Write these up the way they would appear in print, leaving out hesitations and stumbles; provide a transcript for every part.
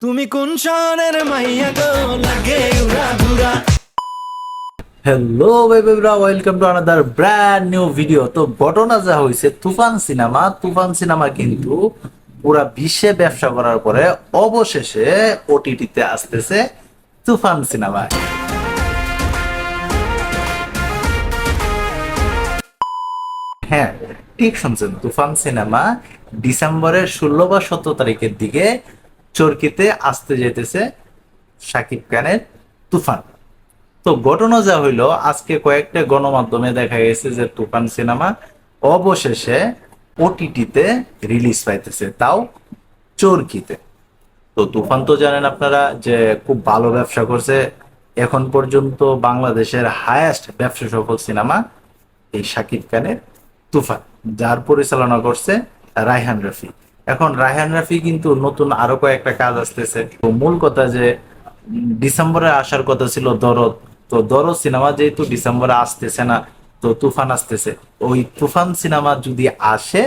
তুমি কোন শহরের মাইয়া গো লাগে উড়া ধুরা। হ্যালো বেবিরা, welcome to another brand new video. তো ঘটনা যা হয়েছে, তুফান সিনেমা কিন্তু পুরা বিশ্বে ব্যবসা করার পরে অবশেষে ওটিটিতে আসতেছে তুফান সিনেমা। হ্যাঁ, ঠিক শুনছেন, তুফান সিনেমা ডিসেম্বরের 16 বা 17 তারিখের দিকে চরকিতে আসতে যেতেছে শাকিব খানের তুফান। তো ঘটনা যা হইলো, আজকে কয়েকটা গণমাধ্যমে দেখা গেছে যে তুফান সিনেমা অবশেষে ওটিটিতে রিলিজ পাইতেছে, তাও চরকিতে। তো তুফান তো জানেন আপনারা যে খুব ভালো ব্যবসা করছে, এখন পর্যন্ত বাংলাদেশের হায়েস্ট ব্যবসা সফল সিনেমা এই শাকিব খানের তুফান, যার পরিচালনা করছে রায়হান রাফি। এখন রায়হান রাফি কিন্তু নতুন আরো কয়েকটা কাজ আসতেছে। তো মূল কথা যে ডিসেম্বরে আসার কথা ছিল দরদ। তো দরদ সিনেমা যেহেতু ডিসেম্বরে আসতেছে না, তো তুফান আসতেছে। ওই তুফান সিনেমা যদি আসে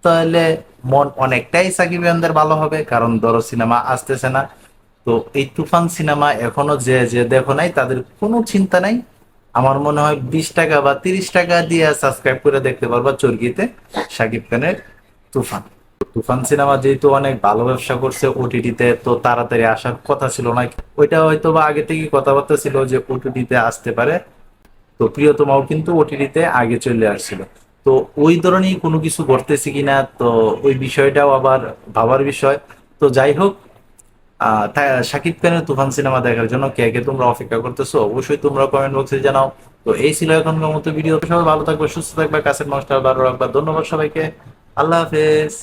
তাহলে মন অনেকটাই সাকিব খানদের ভালো হবে, কারণ দরদ সিনেমা আসতেছে না। তো এই তুফান সিনেমা এখনো যে যে দেখো নাই তাদের কোনো চিন্তা নাই। আমার মনে হয় 20 টাকা বা 30 টাকা দিয়ে সাবস্ক্রাইব করে দেখতে পারবা চরকিতে শাকিব খানের তুফান। তুফান সিনেমা যেহেতু অনেক ভালো ব্যবসা করছে ওটিটিতে, তো তাড়াতাড়ি আসার কথা ছিল না। ওইটা হয়তো বা আগে থেকে কথাবার্তা ছিল যে ওটিটিতে আসতে পারে। তো প্রিয়তমাও কিন্তু ওটিটিতে আগে চলে আসছিল। তো ওই ধরনের কোনো কিছু করতেছি কিনা, তো ওই বিষয়টাও আবার ভাবার বিষয়। তো যাই হোক, শাকিব খানের তুফান সিনেমা দেখার জন্য কে কে তোমরা অপেক্ষা করতেছো অবশ্যই তোমরা কমেন্ট বক্সে জানাও। তো এই ছিল এখনকার মতো ভিডিও। সবাই ভালো থাকবে, সুস্থ থাকবে, কাছের মানুষটা ভালো রাখবা। ধন্যবাদ সবাইকে, আল্লাহ হাফেজ।